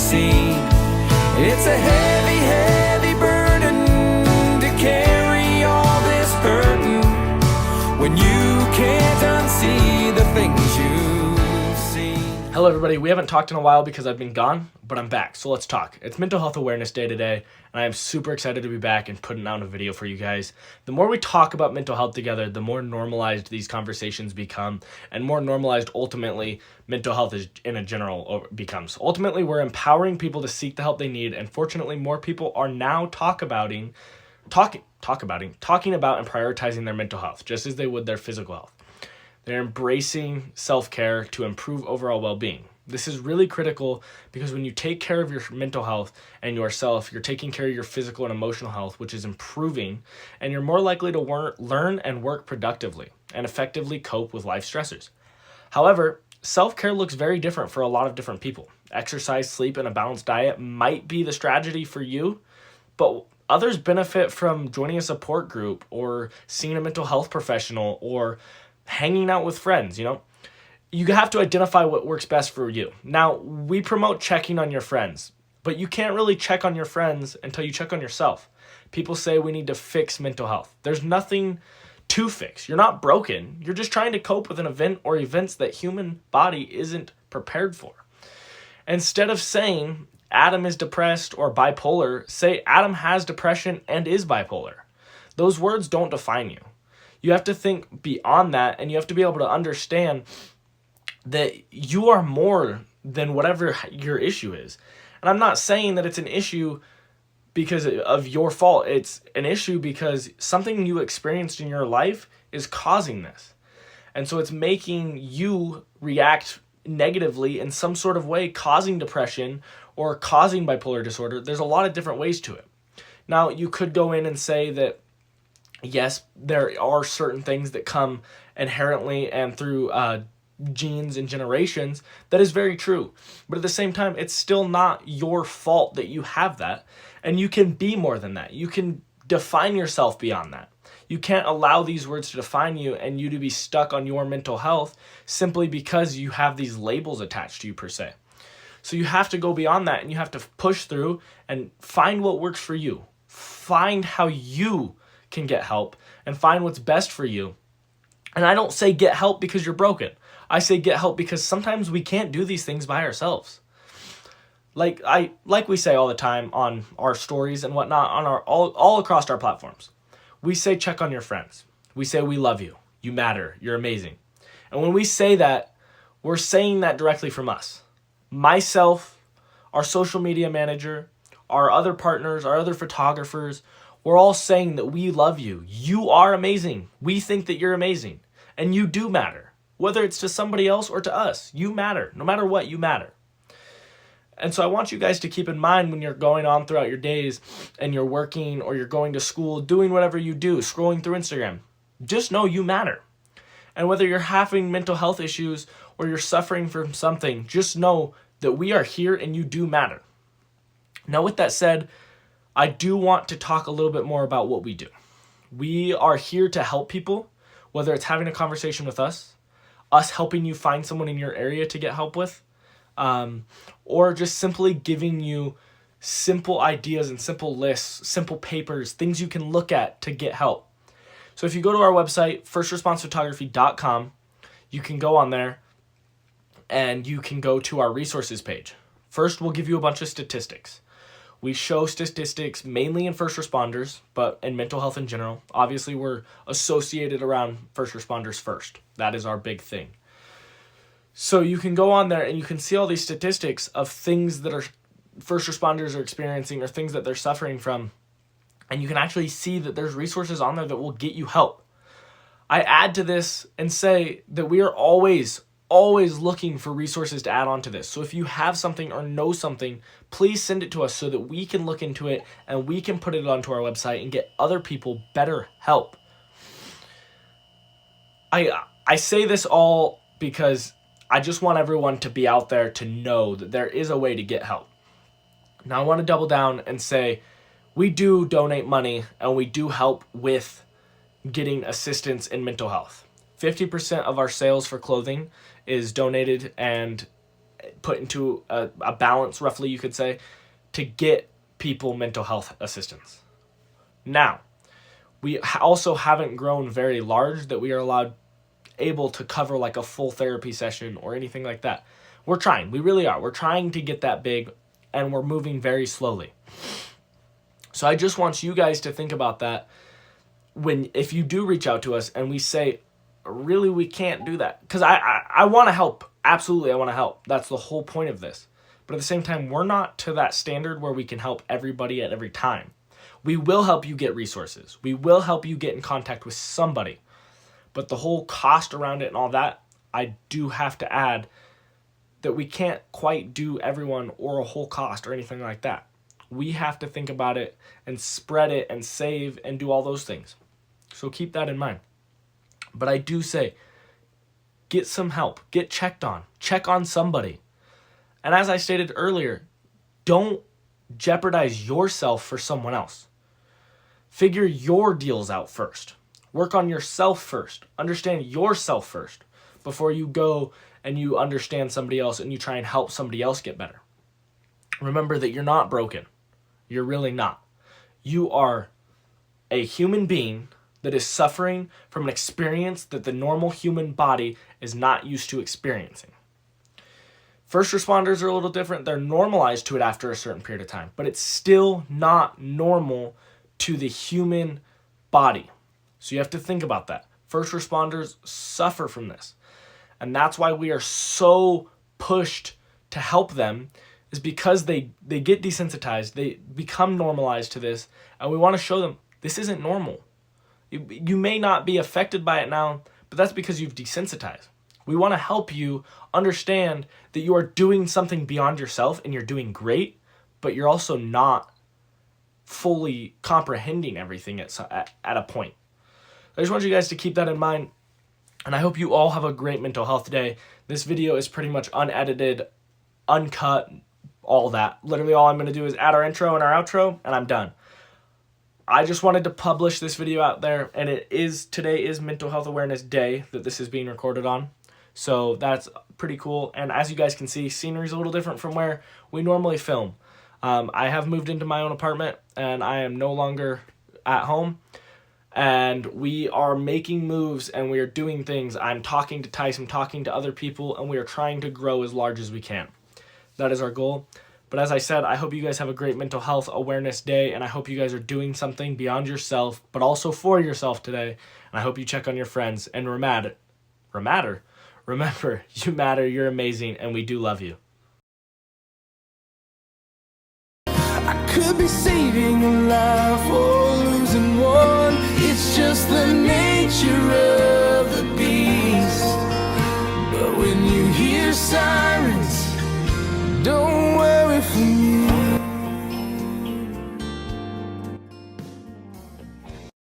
seen. It's a heavy, heavy burden to carry all this burden when you can't unsee the things you've seen. Hello everybody, we haven't talked in a while because I've been gone, but I'm back, so let's talk. It's Mental Health Awareness Day today, and I am super excited to be back and putting out a video for you guys. The more we talk about mental health together, the more normalized these conversations become, and more normalized ultimately mental health is in a general becomes. Ultimately, we're empowering people to seek the help they need, and fortunately more people are now talking about and prioritizing their mental health, just as they would their physical health. They're embracing self-care to improve overall well-being. This is really critical because when you take care of your mental health and yourself, you're taking care of your physical and emotional health, which is improving, and you're more likely to learn and work productively and effectively cope with life stressors. However, self-care looks very different for a lot of different people. Exercise, sleep, and a balanced diet might be the strategy for you, but others benefit from joining a support group or seeing a mental health professional or hanging out with friends. You have to identify what works best for you. Now, we promote checking on your friends, but you can't really check on your friends until you check on yourself. People say we need to fix mental health. There's nothing to fix. You're not broken. You're just trying to cope with an event or events that human body isn't prepared for. Instead of saying Adam is depressed or bipolar, say Adam has depression and is bipolar. Those words don't define you. You have to think beyond that, and you have to be able to understand that you are more than whatever your issue is. And I'm not saying that it's an issue because of your fault. It's an issue because something you experienced in your life is causing this. And so it's making you react negatively in some sort of way, causing depression or causing bipolar disorder. There's a lot of different ways to it. Now, you could go in and say that, yes, there are certain things that come inherently and through genes and generations. That is very true. But at the same time, it's still not your fault that you have that. And you can be more than that. You can define yourself beyond that. You can't allow these words to define you and you to be stuck on your mental health simply because you have these labels attached to you per se. So you have to go beyond that and you have to push through and find what works for you. Find how you can get help and find what's best for you. And I don't say get help because you're broken. I say get help because sometimes we can't do these things by ourselves. Like we say all the time on our stories and whatnot, on our all across our platforms. We say check on your friends. We say we love you. You matter. You're amazing. And when we say that, we're saying that directly from us. Myself, our social media manager, our other partners, our other photographers, we're all saying that we love you. You are amazing. We think that you're amazing. And you do matter. Whether it's to somebody else or to us, you matter. No matter what, you matter. And so I want you guys to keep in mind when you're going on throughout your days and you're working or you're going to school, doing whatever you do, scrolling through Instagram, just know you matter. And whether you're having mental health issues or you're suffering from something, just know that we are here and you do matter. Now, with that said, I do want to talk a little bit more about what we do. We are here to help people, whether it's having a conversation with us helping you find someone in your area to get help with, or just simply giving you simple ideas and simple lists, simple papers, things you can look at to get help. So if you go to our website, firstresponsephotography.com, you can go on there and you can go to our resources page. First, we'll give you a bunch of statistics. We show statistics mainly in first responders, but in mental health in general. Obviously, we're associated around first responders first. That is our big thing. So you can go on there and you can see all these statistics of things that are first responders are experiencing or things that they're suffering from. And you can actually see that there's resources on there that will get you help. I add to this and say that we are always looking for resources to add on to this. So if you have something or know something, please send it to us so that we can look into it and we can put it onto our website and get other people better help. I say this all because I just want everyone to be out there to know that there is a way to get help. Now I want to double down and say we do donate money and we do help with getting assistance in mental health. 50% of our sales for clothing is donated and put into a balance, roughly you could say, to get people mental health assistance. Now, we also haven't grown very large that we are able to cover like a full therapy session or anything like that. We're trying. We really are. We're trying to get that big, and we're moving very slowly. So I just want you guys to think about that if you do reach out to us and we say, really, we can't do that. Because I want to help. Absolutely, I want to help. That's the whole point of this. But at the same time, we're not to that standard where we can help everybody at every time. We will help you get resources. We will help you get in contact with somebody. But the whole cost around it and all that, I do have to add that we can't quite do everyone or a whole cost or anything like that. We have to think about it and spread it and save and do all those things. So keep that in mind. But I do say, get some help. Get checked on. Check on somebody. And as I stated earlier, don't jeopardize yourself for someone else. Figure your deals out first. Work on yourself first. Understand yourself first before you go and you understand somebody else and you try and help somebody else get better. Remember that you're not broken. You're really not. You are a human being that is suffering from an experience that the normal human body is not used to experiencing. First responders are a little different. They're normalized to it after a certain period of time, but it's still not normal to the human body. So you have to think about that. First responders suffer from this. And that's why we are so pushed to help them, is because they get desensitized, they become normalized to this, and we want to show them this isn't normal. You may not be affected by it now, but that's because you've desensitized. We want to help you understand that you are doing something beyond yourself and you're doing great, but you're also not fully comprehending everything at a point. I just want you guys to keep that in mind, and I hope you all have a great mental health day. This video is pretty much unedited, uncut, all that. Literally all I'm going to do is add our intro and our outro, and I'm done. I just wanted to publish this video out there, and today is Mental Health Awareness Day that this is being recorded on. So that's pretty cool. And as you guys can see, scenery is a little different from where we normally film. I have moved into my own apartment, and I am no longer at home. And we are making moves, and we are doing things. I'm talking to Tice, I'm talking to other people, and we are trying to grow as large as we can. That is our goal. But as I said, I hope you guys have a great Mental Health Awareness Day, and I hope you guys are doing something beyond yourself, but also for yourself today. And I hope you check on your friends. And remember, you matter, you're amazing, and we do love you. I could be saving a life or losing one. It's just the nature of the beast. But when you hear signs